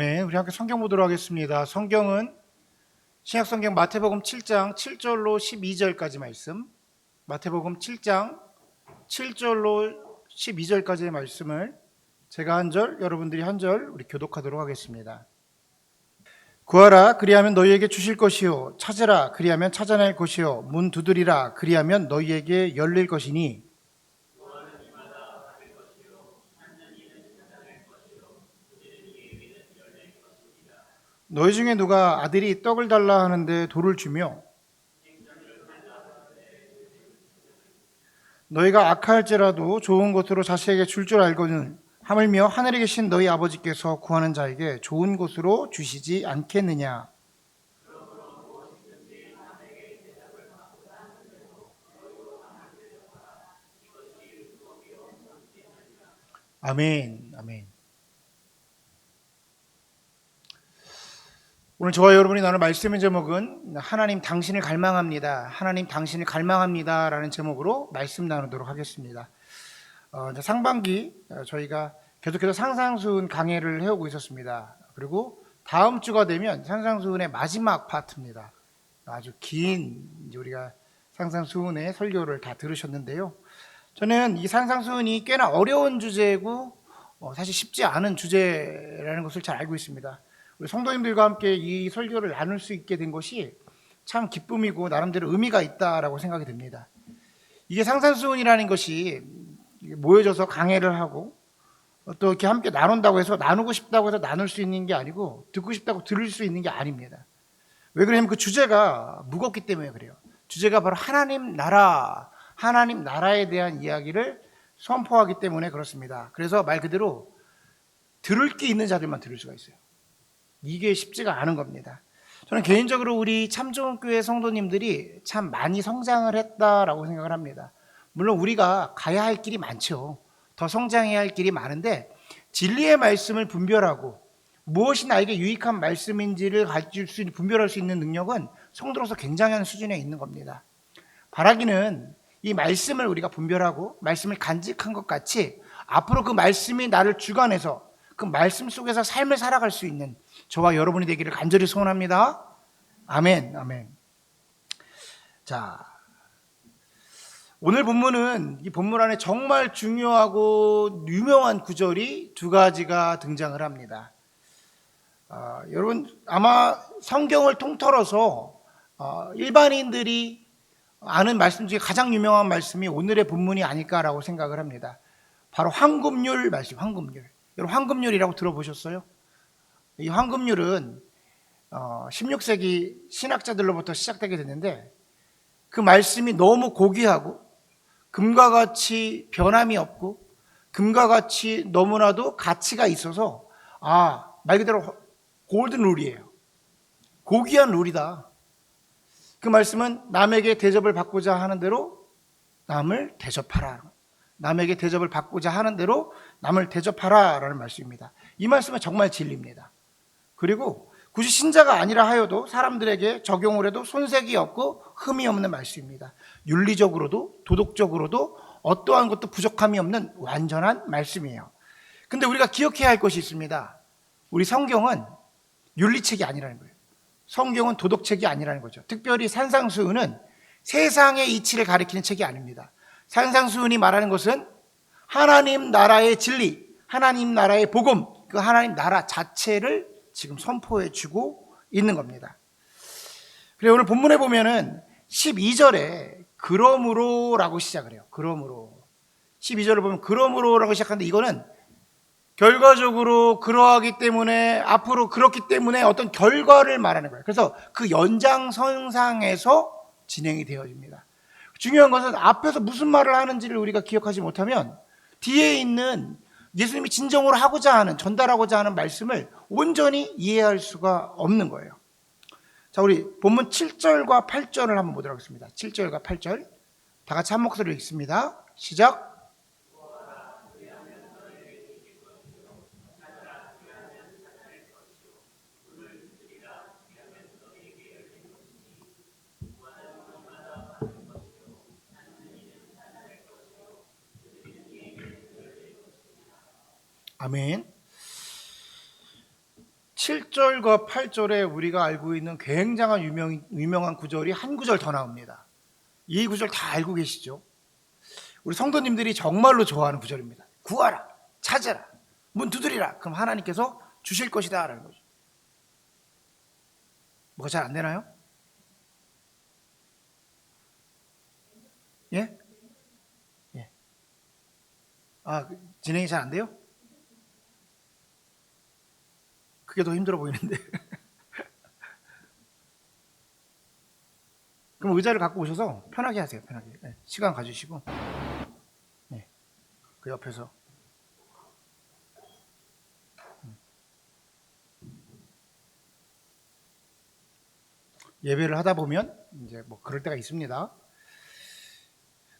아멘. 우리 함께 성경 보도록 하겠습니다. 성경은 신약성경 마태복음 7장 7절로 12절까지 말씀, 마태복음 7장 7절로 12절까지의 말씀을 제가 한 절, 여러분들이 한 절 우리 교독하도록 하겠습니다. 구하라 그리하면 너희에게 주실 것이요, 찾으라 그리하면 찾아낼 것이요, 문 두드리라 그리하면 너희에게 열릴 것이니 너희 중에 누가 아들이 떡을 달라 하는데 돌을 주며 너희가 악할지라도 좋은 것으로 자식에게 줄 줄 알거늘 하물며 하늘에 계신 너희 아버지께서 구하는 자에게 좋은 것으로 주시지 않겠느냐. 아멘. 아멘. 오늘 저와 여러분이 나눌 말씀의 제목은 하나님 당신을 갈망합니다. 하나님 당신을 갈망합니다 라는 제목으로 말씀 나누도록 하겠습니다. 상반기 저희가 계속해서 상상수훈 강해를 해오고 있었습니다. 그리고 다음 주가 되면 상상수훈의 마지막 파트입니다. 아주 긴 우리가 상상수훈의 설교를 다 들으셨는데요. 저는 이 상상수훈이 꽤나 어려운 주제고 사실 쉽지 않은 주제라는 것을 잘 알고 있습니다. 우리 성도님들과 함께 이 설교를 나눌 수 있게 된 것이 참 기쁨이고 나름대로 의미가 있다라고 생각이 듭니다. 이게 상상수훈이라는 것이 모여져서 강해를 하고 또 이렇게 함께 나눈다고 해서 나누고 싶다고 해서 나눌 수 있는 게 아니고 듣고 싶다고 들을 수 있는 게 아닙니다. 왜 그러냐면 그 주제가 무겁기 때문에 그래요. 주제가 바로 하나님 나라에 대한 이야기를 선포하기 때문에 그렇습니다. 그래서 말 그대로 들을 게 있는 자들만 들을 수가 있어요. 이게 쉽지가 않은 겁니다. 저는 개인적으로 우리 참좋은교회 성도님들이 참 많이 성장을 했다라고 생각을 합니다. 물론 우리가 가야 할 길이 많죠. 더 성장해야 할 길이 많은데 진리의 말씀을 분별하고 무엇이 나에게 유익한 말씀인지를 분별할 수 있는 능력은 성도로서 굉장한 수준에 있는 겁니다. 바라기는 이 말씀을 우리가 분별하고 말씀을 간직한 것 같이 앞으로 그 말씀이 나를 주관해서 그 말씀 속에서 삶을 살아갈 수 있는 저와 여러분이 되기를 간절히 소원합니다. 아멘, 아멘. 자, 오늘 본문은 이 본문 안에 정말 중요하고 유명한 구절이 두 가지가 등장을 합니다. 여러분 아마 성경을 통틀어서 일반인들이 아는 말씀 중에 가장 유명한 말씀이 오늘의 본문이 아닐까라고 생각을 합니다. 바로 황금률 말씀, 황금률. 여러분 황금률이라고 들어보셨어요? 이 황금률은 16세기 신학자들로부터 시작되게 됐는데 그 말씀이 너무 고귀하고 금과 같이 변함이 없고 금과 같이 너무나도 가치가 있어서 말 그대로 골든 룰이에요. 고귀한 룰이다. 그 말씀은 남에게 대접을 받고자 하는 대로 남을 대접하라. 남에게 대접을 받고자 하는 대로 남을 대접하라 라는 말씀입니다. 이 말씀은 정말 진리입니다. 그리고 굳이 신자가 아니라 하여도 사람들에게 적용을 해도 손색이 없고 흠이 없는 말씀입니다. 윤리적으로도 도덕적으로도 어떠한 것도 부족함이 없는 완전한 말씀이에요. 근데 우리가 기억해야 할 것이 있습니다. 우리 성경은 윤리책이 아니라는 거예요. 성경은 도덕책이 아니라는 거죠. 특별히 산상수훈은 세상의 이치를 가리키는 책이 아닙니다. 산상수훈이 말하는 것은 하나님 나라의 진리, 하나님 나라의 복음, 그 하나님 나라 자체를 지금 선포해 주고 있는 겁니다. 그래서 오늘 본문에 보면은 12절에 그러므로라고 시작을 해요. 그러므로. 12절을 보면 그러므로라고 시작하는데 이거는 결과적으로 그러하기 때문에 앞으로 그렇기 때문에 어떤 결과를 말하는 거예요. 그래서 그 연장선상에서 진행이 되어집니다. 중요한 것은 앞에서 무슨 말을 하는지를 우리가 기억하지 못하면 뒤에 있는 예수님이 진정으로 하고자 하는, 전달하고자 하는 말씀을 온전히 이해할 수가 없는 거예요. 자, 우리 본문 7절과 8절을 한번 보도록 하겠습니다. 7절과 8절 다 같이 한 목소리로 읽습니다. 시작. 아멘. 7절과 8절에 우리가 알고 있는 굉장한 유명한 구절이 한 구절 더 나옵니다. 이 구절 다 알고 계시죠? 우리 성도님들이 정말로 좋아하는 구절입니다. 구하라, 찾아라, 문 두드리라. 그럼 하나님께서 주실 것이다 라는 거죠. 뭐가 잘 안 되나요? 예? 예. 진행이 잘 안 돼요? 그게 더 힘들어 보이는데. 그럼 의자를 갖고 오셔서 편하게 하세요. 편하게. 네, 시간 가지시고. 네, 그 옆에서. 예배를 하다 보면 이제 뭐 그럴 때가 있습니다.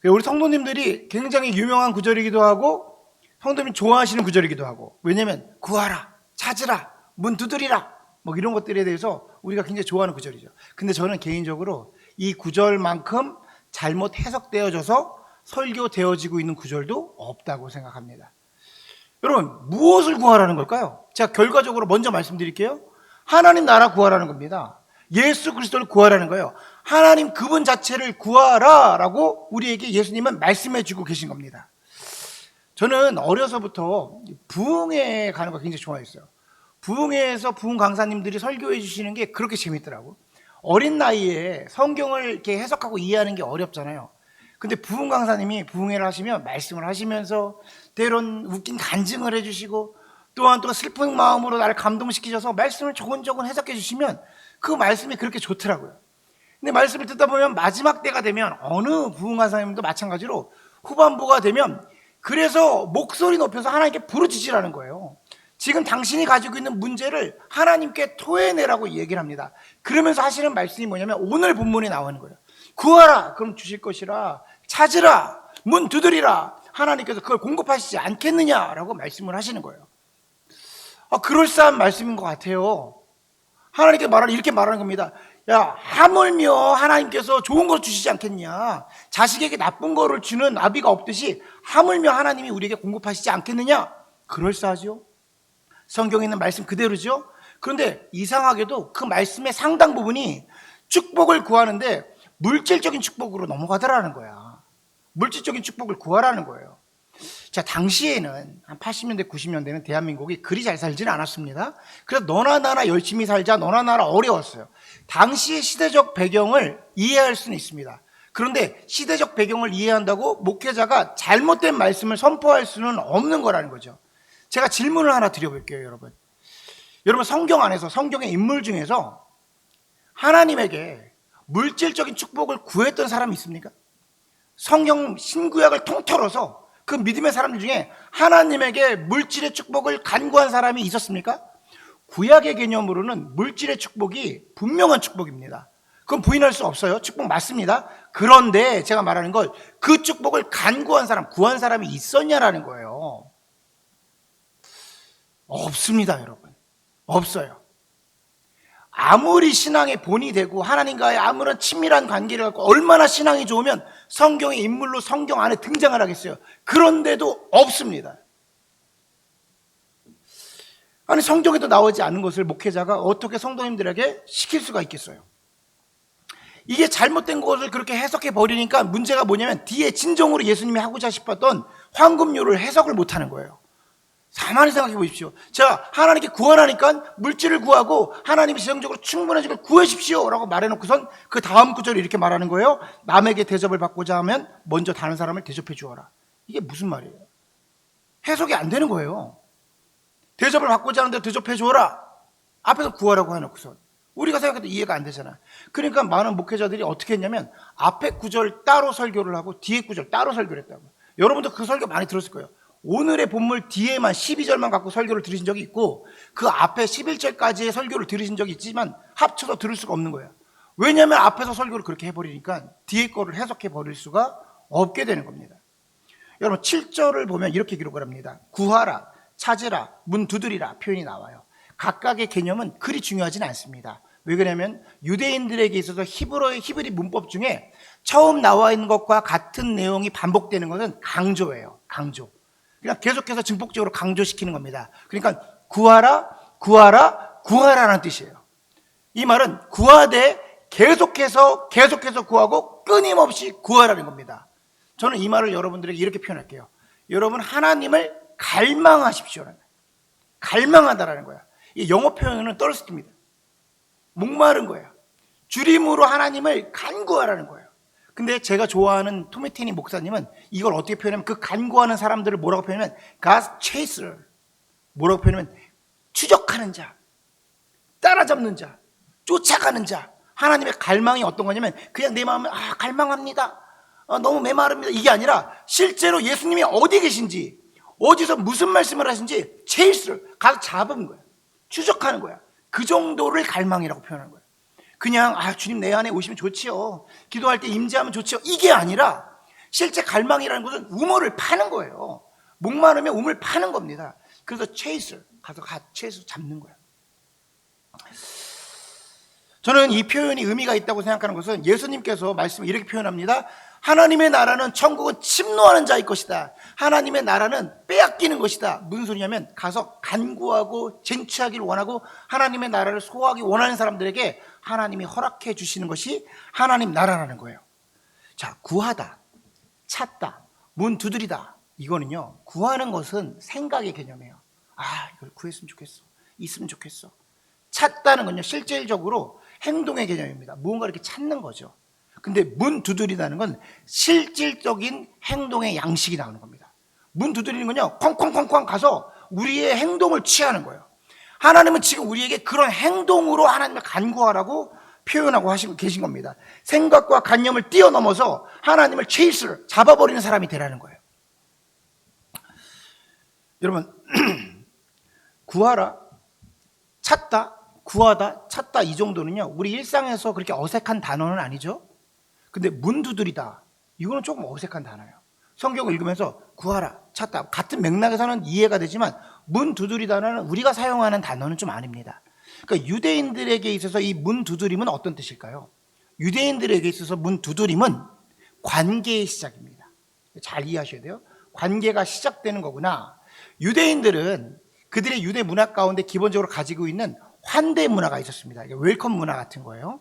우리 성도님들이 굉장히 유명한 구절이기도 하고 성도님이 좋아하시는 구절이기도 하고, 왜냐면 구하라, 찾으라, 문 두드리라 뭐 이런 것들에 대해서 우리가 굉장히 좋아하는 구절이죠. 근데 저는 개인적으로 이 구절만큼 잘못 해석되어져서 설교되어지고 있는 구절도 없다고 생각합니다. 여러분, 무엇을 구하라는 걸까요? 제가 결과적으로 먼저 말씀드릴게요. 하나님 나라 구하라는 겁니다. 예수 그리스도를 구하라는 거예요. 하나님 그분 자체를 구하라라고 우리에게 예수님은 말씀해 주고 계신 겁니다. 저는 어려서부터 부흥회 가는 거 굉장히 좋아했어요. 부흥회에서 부흥 강사님들이 설교해 주시는 게 그렇게 재밌더라고. 어린 나이에 성경을 이렇게 해석하고 이해하는 게 어렵잖아요. 근데 부흥 강사님이 부흥회를 하시면 말씀을 하시면서 때론 웃긴 간증을 해주시고 또한 또 슬픈 마음으로 나를 감동시키셔서 말씀을 조곤조곤 해석해 주시면 그 말씀이 그렇게 좋더라고요. 근데 말씀을 듣다 보면 마지막 때가 되면 어느 부흥 강사님도 마찬가지로 후반부가 되면 그래서 목소리 높여서 하나님께 부르짖으라는 거예요. 지금 당신이 가지고 있는 문제를 하나님께 토해내라고 얘기를 합니다. 그러면서 하시는 말씀이 뭐냐면 오늘 본문에 나오는 거예요. 구하라, 그럼 주실 것이라. 찾으라, 문 두드리라. 하나님께서 그걸 공급하시지 않겠느냐라고 말씀을 하시는 거예요. 그럴싸한 말씀인 것 같아요. 하나님께 이렇게 말하는 겁니다. 야, 하물며 하나님께서 좋은 걸 주시지 않겠냐. 자식에게 나쁜 거를 주는 아비가 없듯이 하물며 하나님이 우리에게 공급하시지 않겠느냐. 그럴싸하죠. 성경에 있는 말씀 그대로죠. 그런데 이상하게도 그 말씀의 상당 부분이 축복을 구하는데 물질적인 축복으로 넘어가더라는 거야. 물질적인 축복을 구하라는 거예요. 자, 당시에는 한 80년대, 90년대는 대한민국이 그리 잘 살지는 않았습니다. 그래서 너나 나나 열심히 살자, 너나 나나 어려웠어요. 당시의 시대적 배경을 이해할 수는 있습니다. 그런데 시대적 배경을 이해한다고 목회자가 잘못된 말씀을 선포할 수는 없는 거라는 거죠. 제가 질문을 하나 드려볼게요, 여러분. 여러분, 성경 안에서, 성경의 인물 중에서 하나님에게 물질적인 축복을 구했던 사람이 있습니까? 성경 신구약을 통틀어서 그 믿음의 사람들 중에 하나님에게 물질의 축복을 간구한 사람이 있었습니까? 구약의 개념으로는 물질의 축복이 분명한 축복입니다. 그건 부인할 수 없어요. 축복 맞습니다. 그런데 제가 말하는 건 그 축복을 간구한 사람, 구한 사람이 있었냐라는 거예요. 없습니다, 여러분. 없어요. 아무리 신앙의 본이 되고 하나님과의 아무런 친밀한 관계를 갖고 얼마나 신앙이 좋으면 성경의 인물로 성경 안에 등장을 하겠어요. 그런데도 없습니다. 아니, 성경에도 나오지 않은 것을 목회자가 어떻게 성도님들에게 시킬 수가 있겠어요? 이게 잘못된 것을 그렇게 해석해 버리니까 문제가 뭐냐면 뒤에 진정으로 예수님이 하고자 싶었던 황금률을 해석을 못하는 거예요. 가만히 생각해 보십시오. 자, 하나님께 구하라니까 물질을 구하고 하나님이 재정적으로 충분해진 걸 구하십시오 라고 말해놓고선 그 다음 구절을 이렇게 말하는 거예요. 남에게 대접을 받고자 하면 먼저 다른 사람을 대접해 주어라. 이게 무슨 말이에요? 해석이 안 되는 거예요. 대접을 받고자 하는데 대접해 주어라. 앞에서 구하라고 해놓고선 우리가 생각해도 이해가 안 되잖아. 그러니까 많은 목회자들이 어떻게 했냐면 앞에 구절 따로 설교를 하고 뒤에 구절 따로 설교를 했다고. 여러분도 그 설교 많이 들었을 거예요. 오늘의 본문 뒤에만 12절만 갖고 설교를 들으신 적이 있고 그 앞에 11절까지의 설교를 들으신 적이 있지만 합쳐서 들을 수가 없는 거예요. 왜냐하면 앞에서 설교를 그렇게 해버리니까 뒤에 거를 해석해 버릴 수가 없게 되는 겁니다. 여러분, 7절을 보면 이렇게 기록을 합니다. 구하라, 찾으라, 문 두드리라 표현이 나와요. 각각의 개념은 그리 중요하지는 않습니다. 왜 그러냐면 유대인들에게 있어서 히브리 문법 중에 처음 나와 있는 것과 같은 내용이 반복되는 것은 강조예요. 강조. 그냥 계속해서 증폭적으로 강조시키는 겁니다. 그러니까 구하라, 구하라, 구하라는 뜻이에요. 이 말은 구하되 계속해서 구하고 끊임없이 구하라는 겁니다. 저는 이 말을 여러분들에게 이렇게 표현할게요. 여러분 하나님을 갈망하십시오. 갈망하다라는 거야. 이 영어 표현은 thirst입니다. 목마른 거예요. 줄임으로 하나님을 간구하라는 거예요. 근데 제가 좋아하는 토미테니 목사님은 이걸 어떻게 표현하면 그 간구하는 사람들을 뭐라고 표현하면 God's chaser, 뭐라고 표현하면 추적하는 자, 따라잡는 자, 쫓아가는 자. 하나님의 갈망이 어떤 거냐면 그냥 내 마음에 갈망합니다, 너무 메마릅니다, 이게 아니라 실제로 예수님이 어디 계신지, 어디서 무슨 말씀을 하신지 chaser, 가서 잡은 거야, 추적하는 거야. 그 정도를 갈망이라고 표현하는 거예요. 그냥 주님 내 안에 오시면 좋지요, 기도할 때 임재하면 좋지요, 이게 아니라 실제 갈망이라는 것은 우물을 파는 거예요. 목마르면 우물 파는 겁니다. 그래서 chaser, 가서 chaser 잡는 거예요. 저는 이 표현이 의미가 있다고 생각하는 것은 예수님께서 말씀을 이렇게 표현합니다. 하나님의 나라는, 천국은 침노하는 자의 것이다. 하나님의 나라는 빼앗기는 것이다. 무슨 소리냐면 가서 간구하고 쟁취하기를 원하고 하나님의 나라를 소화하기 원하는 사람들에게 하나님이 허락해 주시는 것이 하나님 나라라는 거예요. 자, 구하다, 찾다, 문 두드리다, 이거는요, 구하는 것은 생각의 개념이에요. 이걸 구했으면 좋겠어, 있으면 좋겠어. 찾다는 건요, 실질적으로 행동의 개념입니다. 무언가 이렇게 찾는 거죠. 근데 문 두드리다는 건 실질적인 행동의 양식이 나오는 겁니다. 문 두드리는 건요, 쾅쾅쾅쾅 가서 우리의 행동을 취하는 거예요. 하나님은 지금 우리에게 그런 행동으로 하나님을 간구하라고 표현하고 계신 겁니다. 생각과 관념을 뛰어넘어서 하나님을 체이스를 잡아버리는 사람이 되라는 거예요. 여러분, 구하라, 찾다, 구하다, 찾다, 이 정도는요, 우리 일상에서 그렇게 어색한 단어는 아니죠. 근데 문 두드리다, 이거는 조금 어색한 단어예요. 성경을 읽으면서 구하라, 찾다, 같은 맥락에서는 이해가 되지만 문 두드리다는 우리가 사용하는 단어는 좀 아닙니다. 그러니까 유대인들에게 있어서 이 문 두드림은 어떤 뜻일까요? 유대인들에게 있어서 문 두드림은 관계의 시작입니다. 잘 이해하셔야 돼요. 관계가 시작되는 거구나. 유대인들은 그들의 유대 문화 가운데 기본적으로 가지고 있는 환대 문화가 있었습니다. 웰컴 문화 같은 거예요.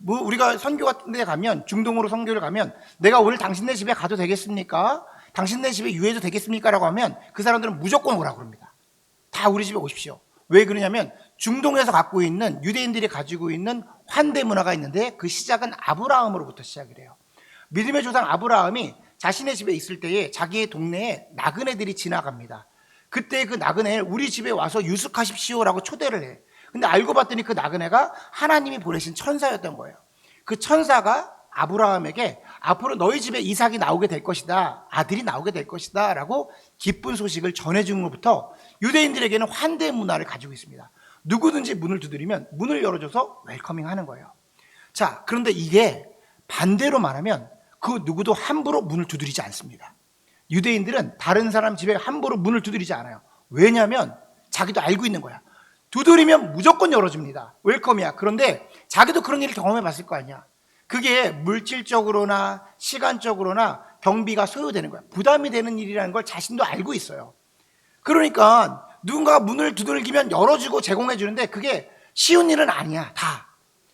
우리가 선교 같은 데 가면, 중동으로 선교를 가면 내가 오늘 당신네 집에 가도 되겠습니까? 당신네 집에 유해도 되겠습니까? 라고 하면 그 사람들은 무조건 오라고 합니다. 다 우리 집에 오십시오. 왜 그러냐면 중동에서 갖고 있는, 유대인들이 가지고 있는 환대 문화가 있는데 그 시작은 아브라함으로부터 시작을 해요. 믿음의 조상 아브라함이 자신의 집에 있을 때에 자기의 동네에 나그네들이 지나갑니다. 그때 그 나그네를 우리 집에 와서 유숙하십시오라고 초대를 해. 근데 알고 봤더니 그 나그네가 하나님이 보내신 천사였던 거예요. 그 천사가 아브라함에게 앞으로 너희 집에 이삭이 나오게 될 것이다, 아들이 나오게 될 것이다 라고 기쁜 소식을 전해준 것부터 유대인들에게는 환대 문화를 가지고 있습니다. 누구든지 문을 두드리면 문을 열어줘서 웰커밍 하는 거예요. 자, 그런데 이게 반대로 말하면 그 누구도 함부로 문을 두드리지 않습니다. 유대인들은 다른 사람 집에 함부로 문을 두드리지 않아요. 왜냐하면 자기도 알고 있는 거야. 두드리면 무조건 열어줍니다. 웰컴이야. 그런데 자기도 그런 일을 경험해 봤을 거 아니야. 그게 물질적으로나 시간적으로나 경비가 소요되는 거야. 부담이 되는 일이라는 걸 자신도 알고 있어요. 그러니까 누군가가 문을 두들기면 열어주고 제공해 주는데 그게 쉬운 일은 아니야, 다.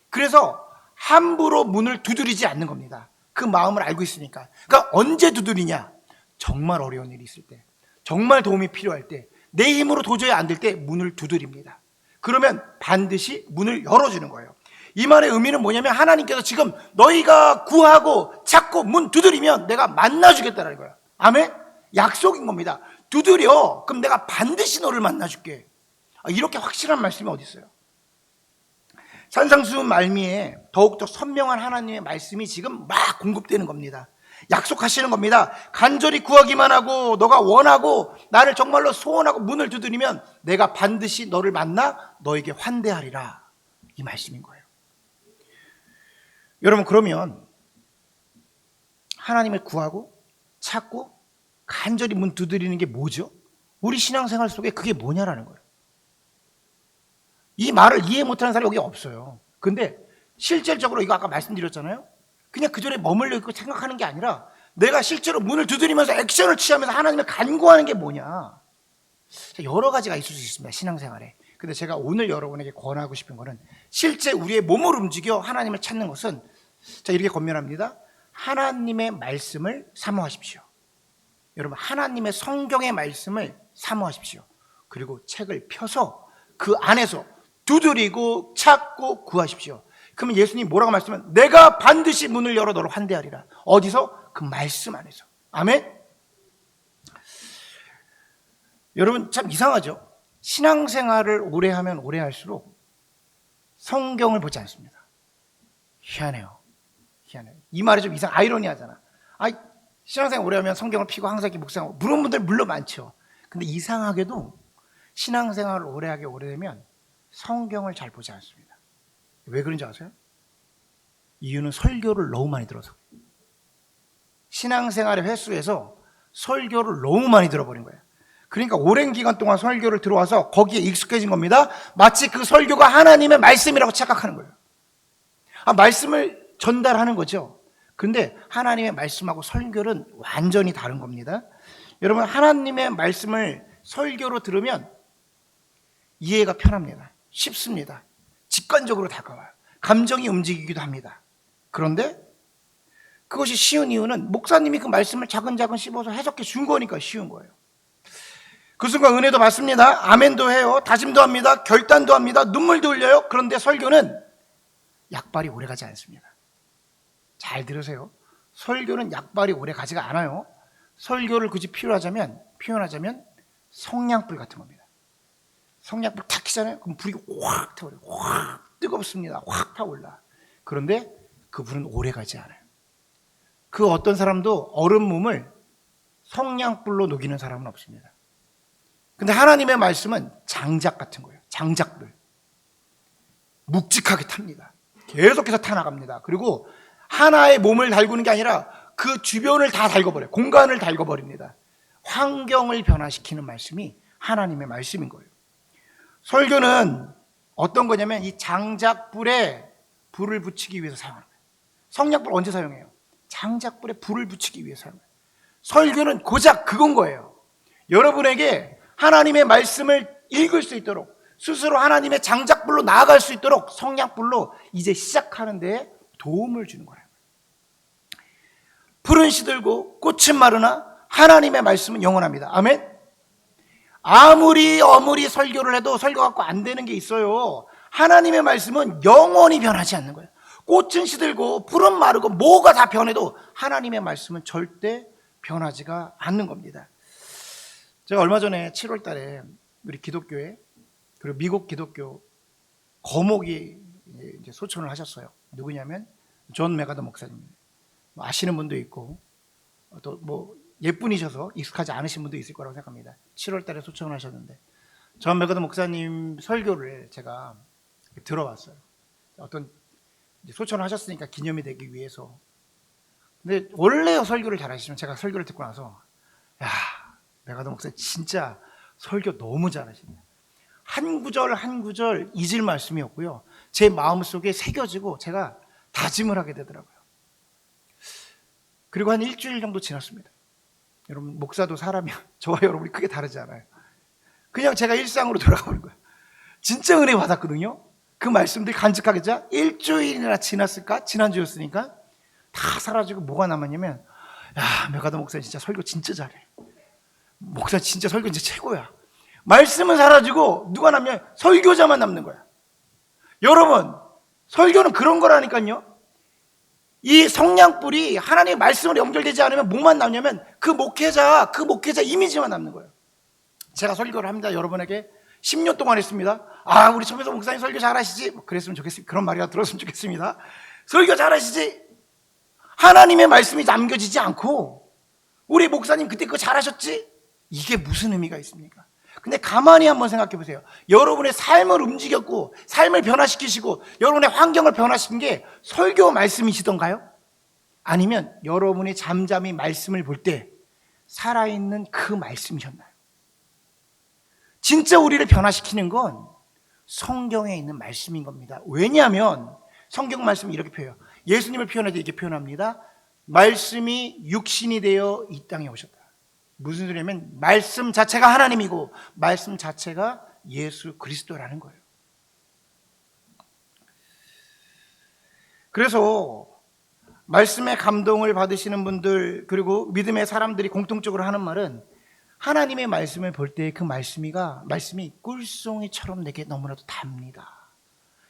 그래서 함부로 문을 두드리지 않는 겁니다. 그 마음을 알고 있으니까. 그러니까 언제 두드리냐? 정말 어려운 일이 있을 때, 정말 도움이 필요할 때, 내 힘으로 도저히 안 될 때 문을 두드립니다. 그러면 반드시 문을 열어주는 거예요. 이 말의 의미는 뭐냐면 하나님께서 지금 너희가 구하고 찾고 문 두드리면 내가 만나주겠다는 거예요. 아멘? 약속인 겁니다. 두드려, 그럼 내가 반드시 너를 만나줄게. 이렇게 확실한 말씀이 어디 있어요? 산상수훈 말미에 더욱더 선명한 하나님의 말씀이 지금 막 공급되는 겁니다. 약속하시는 겁니다. 간절히 구하기만 하고 너가 원하고 나를 정말로 소원하고 문을 두드리면 내가 반드시 너를 만나 너에게 환대하리라, 이 말씀인 거예요. 여러분, 그러면 하나님을 구하고 찾고 간절히 문 두드리는 게 뭐죠? 우리 신앙생활 속에 그게 뭐냐라는 거예요. 이 말을 이해 못하는 사람이 여기 없어요. 근데 실질적으로 이거 아까 말씀드렸잖아요. 그냥 그 전에 머물러 있고 생각하는 게 아니라 내가 실제로 문을 두드리면서 액션을 취하면서 하나님을 간구하는 게 뭐냐. 여러 가지가 있을 수 있습니다, 신앙생활에. 근데 제가 오늘 여러분에게 권하고 싶은 거는 실제 우리의 몸을 움직여 하나님을 찾는 것은 자 이렇게 권면합니다. 하나님의 말씀을 사모하십시오. 여러분 하나님의 성경의 말씀을 사모하십시오. 그리고 책을 펴서 그 안에서 두드리고 찾고 구하십시오. 그러면 예수님 뭐라고 말씀하면 내가 반드시 문을 열어 너를 환대하리라. 어디서? 그 말씀 안에서. 아멘. 여러분 참 이상하죠. 신앙생활을 오래 하면 오래 할수록 성경을 보지 않습니다. 희한해요. 이 말이 좀 아이러니하잖아. 신앙생활 오래 하면 성경을 피고 항상 이렇게 묵상하고 물은 분들 물론 많죠. 근데 이상하게도 신앙생활을 오래 하게 오래되면 성경을 잘 보지 않습니다. 왜 그런지 아세요? 이유는 설교를 너무 많이 들어서. 신앙생활의 횟수에서 설교를 너무 많이 들어버린 거예요. 그러니까 오랜 기간 동안 설교를 들어와서 거기에 익숙해진 겁니다. 마치 그 설교가 하나님의 말씀이라고 착각하는 거예요. 말씀을 전달하는 거죠. 근데 하나님의 말씀하고 설교는 완전히 다른 겁니다. 여러분 하나님의 말씀을 설교로 들으면 이해가 편합니다. 쉽습니다. 직관적으로 다가와요. 감정이 움직이기도 합니다. 그런데 그것이 쉬운 이유는 목사님이 그 말씀을 차근차근 씹어서 해석해 준 거니까 쉬운 거예요. 그 순간 은혜도 받습니다. 아멘도 해요. 다짐도 합니다. 결단도 합니다. 눈물도 흘려요. 그런데 설교는 약발이 오래 가지 않습니다. 잘 들으세요. 설교는 약발이 오래 가지가 않아요. 설교를 굳이 표현하자면 성냥불 같은 겁니다. 성냥불 탁 켜잖아요. 그럼 불이 확 타버려요. 확 뜨겁습니다. 확 타올라. 그런데 그 불은 오래 가지 않아요. 그 어떤 사람도 얼음 몸을 성냥불로 녹이는 사람은 없습니다. 근데 하나님의 말씀은 장작 같은 거예요. 장작불. 묵직하게 탑니다. 계속해서 타나갑니다. 그리고 하나의 몸을 달구는 게 아니라 그 주변을 다 달궈버려요. 공간을 달궈버립니다. 환경을 변화시키는 말씀이 하나님의 말씀인 거예요. 설교는 어떤 거냐면 이 장작불에 불을 붙이기 위해서 사용하는 거예요. 성냥불 언제 사용해요? 장작불에 불을 붙이기 위해서 사용해요. 설교는 고작 그건 거예요. 여러분에게 하나님의 말씀을 읽을 수 있도록 스스로 하나님의 장작불로 나아갈 수 있도록 성냥불로 이제 시작하는 데에 도움을 주는 거예요. 풀은 시들고 꽃은 마르나 하나님의 말씀은 영원합니다. 아멘. 아무리 설교를 해도 설교 갖고 안 되는 게 있어요. 하나님의 말씀은 영원히 변하지 않는 거예요. 꽃은 시들고 풀은 마르고 뭐가 다 변해도 하나님의 말씀은 절대 변하지가 않는 겁니다. 제가 얼마 전에 7월 달에 우리 기독교회 그리고 미국 기독교 거목이 이제 소천을 하셨어요. 누구냐면 존 메가더 목사님입니다. 아시는 분도 있고 또 뭐 예쁜이셔서 익숙하지 않으신 분도 있을 거라고 생각합니다. 7월 달에 소천을 하셨는데 존 메가더 목사님 설교를 제가 들어봤어요. 어떤 소천을 하셨으니까 기념이 되기 위해서. 근데 원래 설교를 잘하시면 제가 설교를 듣고 나서 야, 메가더 목사님 진짜 설교 너무 잘하십니다. 한 구절 한 구절 잊을 말씀이었고요. 제 마음속에 새겨지고 제가 다짐을 하게 되더라고요. 그리고 한 일주일 정도 지났습니다. 여러분 목사도 사람이야. 저와 여러분이 크게 다르지 않아요. 그냥 제가 일상으로 돌아가 버린 거예요. 진짜 은혜 받았거든요. 그 말씀들이 간직하게 자 일주일이나 지났을까? 지난주였으니까 다 사라지고 뭐가 남았냐면 야, 메가더 목사 진짜 설교 진짜 잘해. 목사 진짜 설교 진짜 최고야. 말씀은 사라지고 누가 남냐? 설교자만 남는 거야. 여러분 설교는 그런 거라니까요. 이 성냥불이 하나님의 말씀으로 연결되지 않으면 뭐만 남냐면 그 목회자 이미지만 남는 거예요. 제가 설교를 합니다. 여러분에게 10년 동안 했습니다. 우리 첨에서 목사님 설교 잘하시지? 그랬으면 좋겠습니다. 그런 말이라 들었으면 좋겠습니다. 설교 잘하시지? 하나님의 말씀이 남겨지지 않고 우리 목사님 그때 그거 잘하셨지? 이게 무슨 의미가 있습니까? 근데 가만히 한번 생각해 보세요. 여러분의 삶을 움직였고 삶을 변화시키시고 여러분의 환경을 변화시킨 게 설교 말씀이시던가요? 아니면 여러분이 잠잠히 말씀을 볼 때 살아있는 그 말씀이셨나요? 진짜 우리를 변화시키는 건 성경에 있는 말씀인 겁니다. 왜냐하면 성경 말씀이 이렇게 표현해요. 예수님을 표현할 때 이렇게 표현합니다. 말씀이 육신이 되어 이 땅에 오셨다. 무슨 소리냐면 말씀 자체가 하나님이고 말씀 자체가 예수 그리스도라는 거예요. 그래서 말씀의 감동을 받으시는 분들, 그리고 믿음의 사람들이 공통적으로 하는 말은, 하나님의 말씀을 볼 때 그 말씀이 꿀송이처럼 내게 너무나도 답니다.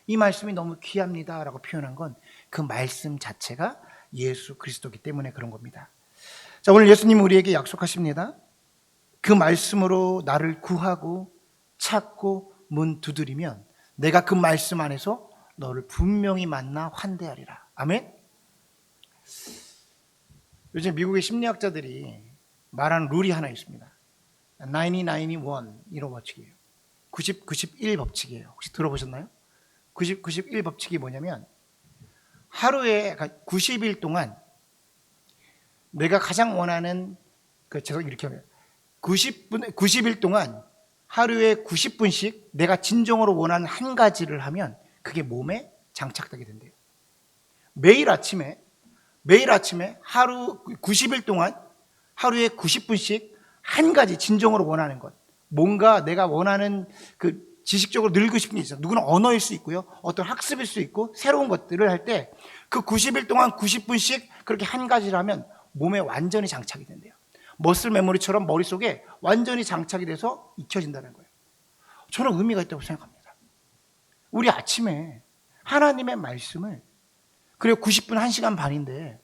이 말씀이 너무 귀합니다 라고 표현한 건 그 말씀 자체가 예수 그리스도이기 때문에 그런 겁니다. 자, 오늘 예수님 우리에게 약속하십니다. 그 말씀으로 나를 구하고 찾고 문 두드리면 내가 그 말씀 안에서 너를 분명히 만나 환대하리라. 아멘. 요즘 미국의 심리학자들이 말하는 룰이 하나 있습니다. 90-91 법칙이에요. 91 법칙이에요. 혹시 들어보셨나요? 91 법칙이 뭐냐면, 하루에 90일 동안 내가 가장 원하는, 이렇게 하면 90일 동안 하루에 90분씩 내가 진정으로 원하는 한 가지를 하면 그게 몸에 장착되게 된대요. 매일 아침에 하루 90일 동안 하루에 90분씩 한 가지 진정으로 원하는 것, 뭔가 내가 원하는 지식적으로 늘고 싶은 게 있어요. 누구는 언어일 수 있고요, 어떤 학습일 수 있고, 새로운 것들을 할 때 그 90일 동안 90분씩 그렇게 한 가지를 하면 몸에 완전히 장착이 된대요. 머슬 메모리처럼 머릿속에 완전히 장착이 돼서 익혀진다는 거예요. 저는 의미가 있다고 생각합니다. 우리 아침에 하나님의 말씀을, 그리고 90분 1시간 반인데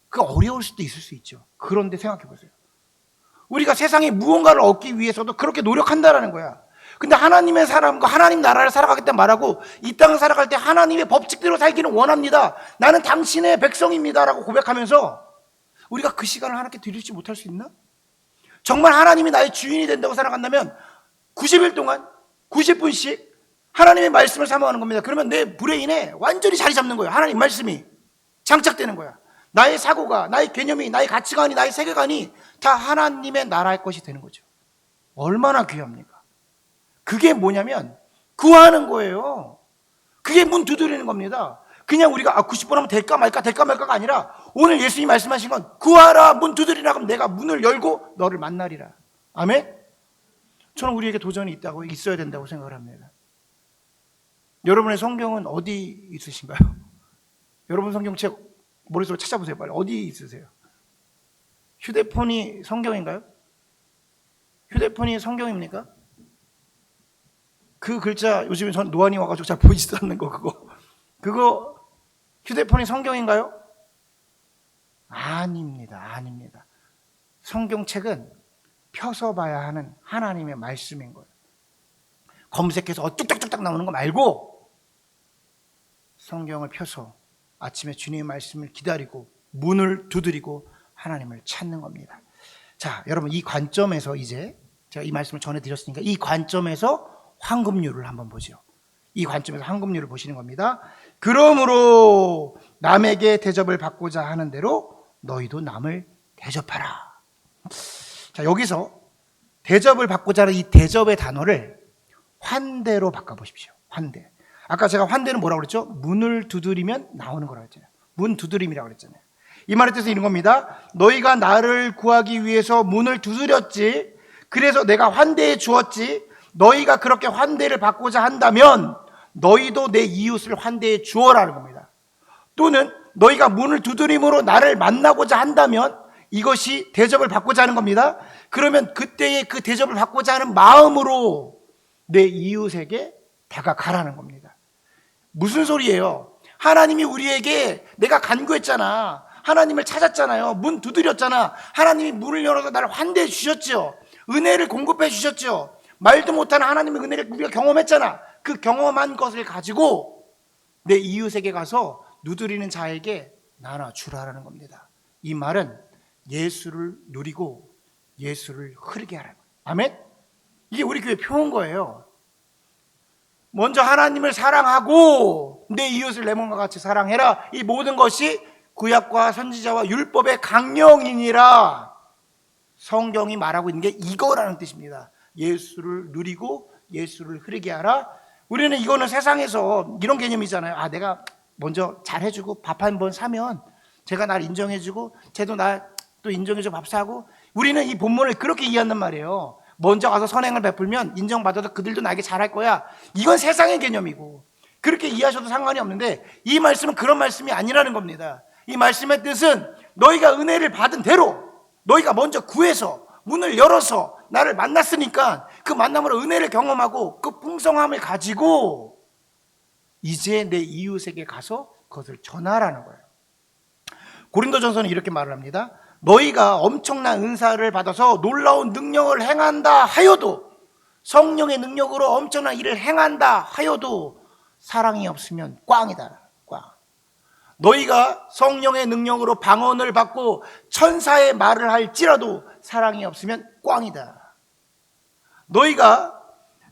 그 어려울 수도 있을 수 있죠. 그런데 생각해 보세요. 우리가 세상에 무언가를 얻기 위해서도 그렇게 노력한다라는 거야. 근데 하나님의 사람과 하나님 나라를 살아가겠다 말하고, 이 땅을 살아갈 때 하나님의 법칙대로 살기는 원합니다, 나는 당신의 백성입니다 라고 고백하면서 우리가 그 시간을 하나님께 드리지 못할 수 있나? 정말 하나님이 나의 주인이 된다고 살아간다면 90일 동안 90분씩 하나님의 말씀을 사모하는 겁니다. 그러면 내 브레인에 완전히 자리 잡는 거예요. 하나님 말씀이 장착되는 거야. 나의 사고가, 나의 개념이, 나의 가치관이, 나의 세계관이 다 하나님의 나라의 것이 되는 거죠. 얼마나 귀합니까? 그게 뭐냐면 구하는 거예요. 그게 문 두드리는 겁니다. 그냥 우리가 90분 하면 될까 말까가 아니라, 오늘 예수님이 말씀하신 건 구하라, 문 두드리라, 그럼 내가 문을 열고 너를 만나리라. 아멘? 저는 우리에게 도전이 있어야 된다고 생각을 합니다. 여러분의 성경은 어디 있으신가요? 여러분 성경책 머릿속으로 찾아보세요. 빨리. 어디 있으세요? 휴대폰이 성경인가요? 휴대폰이 성경입니까? 그 글자, 요즘에 전 노안이 와가지고 잘 보이지도 않는 거, 그거 휴대폰이 성경인가요? 아닙니다. 성경책은 펴서 봐야 하는 하나님의 말씀인 거예요. 검색해서 뚝딱뚝딱 나오는 거 말고 성경을 펴서 아침에 주님의 말씀을 기다리고 문을 두드리고 하나님을 찾는 겁니다. 자, 여러분, 이 관점에서 이제 제가 이 말씀을 전해드렸으니까 이 관점에서 황금률을 한번 보죠. 이 관점에서 황금률을 보시는 겁니다. 그러므로 남에게 대접을 받고자 하는 대로 너희도 남을 대접하라. 자, 여기서 대접을 받고자 하는 이 대접의 단어를 환대로 바꿔보십시오. 환대. 아까 제가 환대는 뭐라고 그랬죠? 문을 두드리면 나오는 거라고 했잖아요. 문 두드림이라고 그랬잖아요. 이 말의 뜻은 이런 겁니다. 너희가 나를 구하기 위해서 문을 두드렸지, 그래서 내가 환대해 주었지, 너희가 그렇게 환대를 받고자 한다면 너희도 내 이웃을 환대해 주어라는 겁니다. 또는 너희가 문을 두드림으로 나를 만나고자 한다면 이것이 대접을 받고자 하는 겁니다. 그러면 그때의 그 대접을 받고자 하는 마음으로 내 이웃에게 다가가라는 겁니다. 무슨 소리예요? 하나님이 우리에게, 내가 간구했잖아, 하나님을 찾았잖아요, 문 두드렸잖아, 하나님이 문을 열어서 나를 환대해 주셨죠, 은혜를 공급해 주셨죠, 말도 못하는 하나님의 은혜를 우리가 경험했잖아. 그 경험한 것을 가지고 내 이웃에게 가서 누드리는 자에게 나눠주라라는 겁니다. 이 말은 예수를 누리고 예수를 흐르게 하라는 거예요. 아멘? 이게 우리 교회 표현 거예요. 먼저 하나님을 사랑하고 내 이웃을 내 몸과 같이 사랑해라. 이 모든 것이 구약과 선지자와 율법의 강령이니라. 성경이 말하고 있는 게 이거라는 뜻입니다. 예수를 누리고 예수를 흐르게 하라. 우리는 이거는 세상에서 이런 개념이잖아요. 내가 먼저 잘해주고 밥 한 번 사면 제가 날 인정해주고 쟤도 날 또 인정해주고 밥 사고, 우리는 이 본문을 그렇게 이해한단 말이에요. 먼저 가서 선행을 베풀면 인정받아서 그들도 나에게 잘할 거야. 이건 세상의 개념이고 그렇게 이해하셔도 상관이 없는데 이 말씀은 그런 말씀이 아니라는 겁니다. 이 말씀의 뜻은 너희가 은혜를 받은 대로 너희가 먼저 구해서 문을 열어서 나를 만났으니까 그 만남으로 은혜를 경험하고 그 풍성함을 가지고 이제 내 이웃에게 가서 그것을 전하라는 거예요. 고린도전서는 이렇게 말을 합니다. 너희가 엄청난 은사를 받아서 놀라운 능력을 행한다 하여도, 성령의 능력으로 엄청난 일을 행한다 하여도 사랑이 없으면 꽝이다. 꽝. 너희가 성령의 능력으로 방언을 받고 천사의 말을 할지라도 사랑이 없으면 꽝이다. 너희가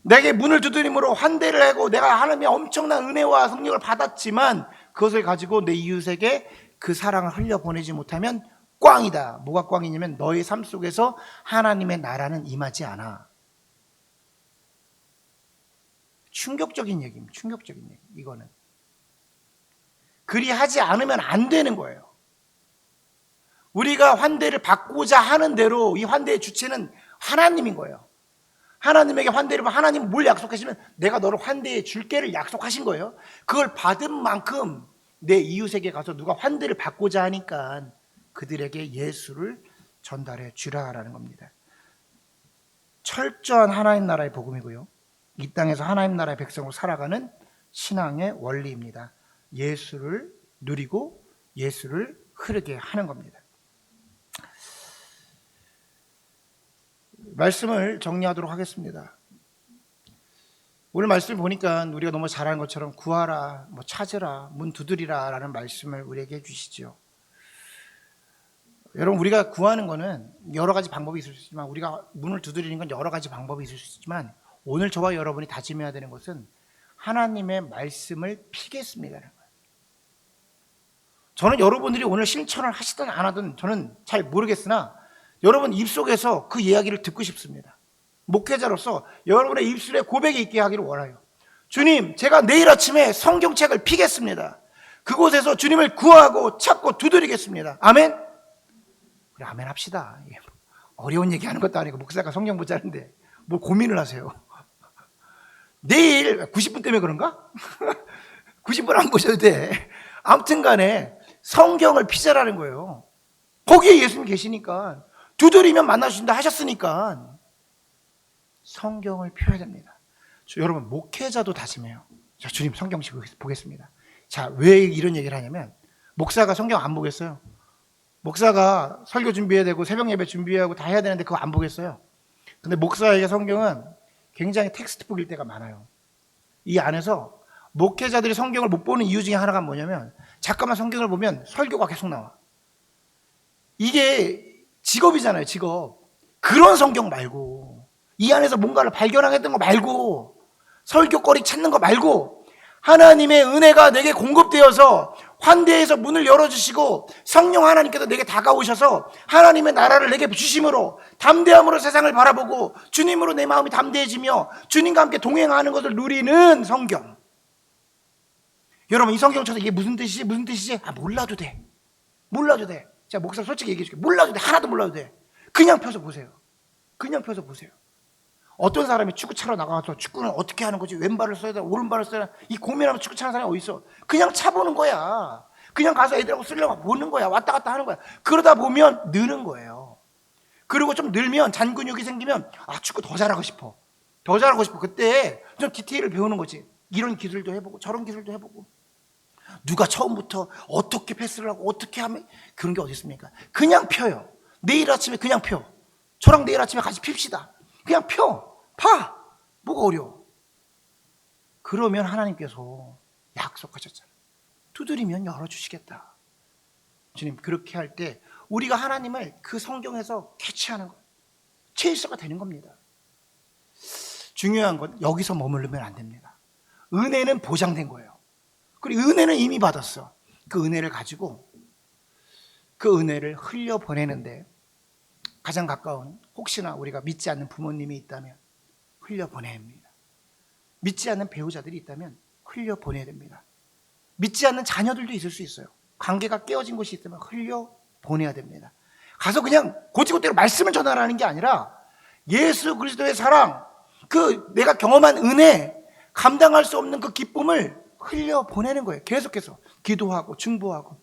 내게 문을 두드림으로 환대를 하고 내가 하나님의 엄청난 은혜와 성령을 받았지만 그것을 가지고 내 이웃에게 그 사랑을 흘려보내지 못하면 꽝이다. 뭐가 꽝이냐면 너의 삶 속에서 하나님의 나라는 임하지 않아. 충격적인 얘기입니다. 충격적인 얘기. 이거는 그리하지 않으면 안 되는 거예요. 우리가 환대를 받고자 하는 대로 이 환대의 주체는 하나님인 거예요. 하나님에게 환대를 받으면 하나님은 뭘 약속하시면 내가 너를 환대해 줄게를 약속하신 거예요. 그걸 받은 만큼 내 이웃에게 가서 누가 환대를 받고자 하니까 그들에게 예수를 전달해 주라라는 겁니다. 철저한 하나님 나라의 복음이고요. 이 땅에서 하나님 나라의 백성으로 살아가는 신앙의 원리입니다. 예수를 누리고 예수를 흐르게 하는 겁니다. 말씀을 정리하도록 하겠습니다. 오늘 말씀을 보니까 우리가 너무 잘하는 것처럼 구하라, 찾으라, 문 두드리라 라는 말씀을 우리에게 해주시죠. 여러분, 우리가 구하는 거는 여러 가지 방법이 있을 수 있지만, 우리가 문을 두드리는 건 여러 가지 방법이 있을 수 있지만, 오늘 저와 여러분이 다짐해야 되는 것은 하나님의 말씀을 피겠습니다라는 거예요. 저는 여러분들이 오늘 실천을 하시든 안 하든 저는 잘 모르겠으나 여러분 입속에서 그 이야기를 듣고 싶습니다. 목회자로서 여러분의 입술에 고백이 있게 하기를 원해요. 주님, 제가 내일 아침에 성경책을 피겠습니다. 그곳에서 주님을 구하고 찾고 두드리겠습니다. 아멘? 그래, 아멘 합시다. 어려운 얘기 하는 것도 아니고 목사가 성경 못 자는데 뭘 고민을 하세요. 내일 90분 때문에 그런가? 90분 안 보셔도 돼. 아무튼 간에 성경을 피자라는 거예요. 거기에 예수님 계시니까 두드리면 만나주신다 하셨으니까 성경을 펴야 됩니다. 여러분, 목회자도 다짐해요. 자, 주님 성경씩 보겠습니다. 자, 왜 이런 얘기를 하냐면 목사가 성경 안 보겠어요. 목사가 설교 준비해야 되고 새벽 예배 준비하고 다 해야 되는데 그거 안 보겠어요. 근데 목사에게 성경은 굉장히 텍스트북일 때가 많아요. 이 안에서 목회자들이 성경을 못 보는 이유 중에 하나가 뭐냐면 잠깐만 성경을 보면 설교가 계속 나와. 이게 직업이잖아요, 직업. 그런 성경 말고 이 안에서 뭔가를 발견하겠다는 거 말고 설교거리 찾는 거 말고 하나님의 은혜가 내게 공급되어서 환대해서 문을 열어주시고 성령 하나님께서 내게 다가오셔서 하나님의 나라를 내게 주심으로 담대함으로 세상을 바라보고 주님으로 내 마음이 담대해지며 주님과 함께 동행하는 것을 누리는 성경. 여러분, 이 성경 쳐서 이게 무슨 뜻이지? 무슨 뜻이지? 몰라도 돼. 몰라도 돼. 자, 목사 솔직히 얘기해 줄게. 몰라도 돼. 하나도 몰라도 돼. 그냥 펴서 보세요. 그냥 펴서 보세요. 어떤 사람이 축구 차러 나가서 축구는 어떻게 하는 거지? 왼발을 써야 되나 오른발을 써야 되나 이 고민하면 축구 차는 사람이 어디 있어? 그냥 차보는 거야. 그냥 가서 애들하고 쓰려고 보는 거야. 왔다 갔다 하는 거야. 그러다 보면 느는 거예요. 그리고 좀 늘면 잔근육이 생기면 축구 더 잘하고 싶어. 더 잘하고 싶어. 그때 좀 디테일을 배우는 거지. 이런 기술도 해보고 저런 기술도 해보고. 누가 처음부터 어떻게 패스를 하고 어떻게 하면 그런 게 어디 있습니까? 그냥 펴요. 내일 아침에 그냥 펴. 저랑 내일 아침에 같이 핍시다. 그냥 펴. 파! 뭐가 어려워? 그러면 하나님께서 약속하셨잖아요. 두드리면 열어주시겠다. 주님, 그렇게 할 때 우리가 하나님을 그 성경에서 캐치하는 거예요. 체일서가 되는 겁니다. 중요한 건 여기서 머무르면 안 됩니다. 은혜는 보장된 거예요. 그리고 은혜는 이미 받았어. 그 은혜를 가지고 그 은혜를 흘려보내는데 가장 가까운, 혹시나 우리가 믿지 않는 부모님이 있다면 흘려보내야 합니다. 믿지 않는 배우자들이 있다면 흘려보내야 됩니다. 믿지 않는 자녀들도 있을 수 있어요. 관계가 깨어진 곳이 있다면 흘려보내야 됩니다. 가서 그냥 고지고대로 말씀을 전하라는 게 아니라 예수 그리스도의 사랑, 그 내가 경험한 은혜, 감당할 수 없는 그 기쁨을 흘려 보내는 거예요. 계속해서 기도하고 중보하고.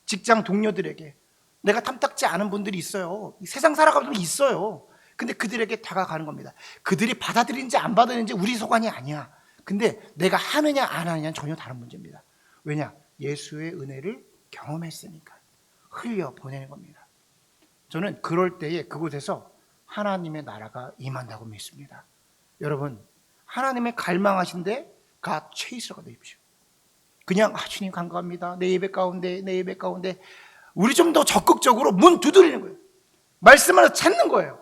직장 동료들에게, 내가 탐탁지 않은 분들이 있어요. 세상 살아가는 분이 있어요. 근데 그들에게 다가가는 겁니다. 그들이 받아들이는지 안 받아들이는지 우리 소관이 아니야. 근데 내가 하느냐 안 하느냐는 전혀 다른 문제입니다. 왜냐? 예수의 은혜를 경험했으니까 흘려 보내는 겁니다. 저는 그럴 때에 그곳에서 하나님의 나라가 임한다고 믿습니다. 여러분, 하나님의 갈망하신데 God chaser가 되십시오. 그냥 주님 감사합니다. 내 예배 가운데, 내 예배 가운데. 우리 좀 더 적극적으로 문 두드리는 거예요. 말씀을 찾는 거예요.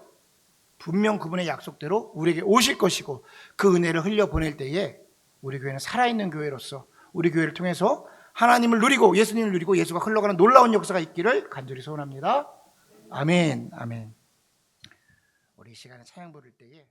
분명 그분의 약속대로 우리에게 오실 것이고 그 은혜를 흘려보낼 때에 우리 교회는 살아있는 교회로서 우리 교회를 통해서 하나님을 누리고 예수님을 누리고 예수가 흘러가는 놀라운 역사가 있기를 간절히 소원합니다. 아멘. 아멘. 우리 이 시간에 찬양 부를 때에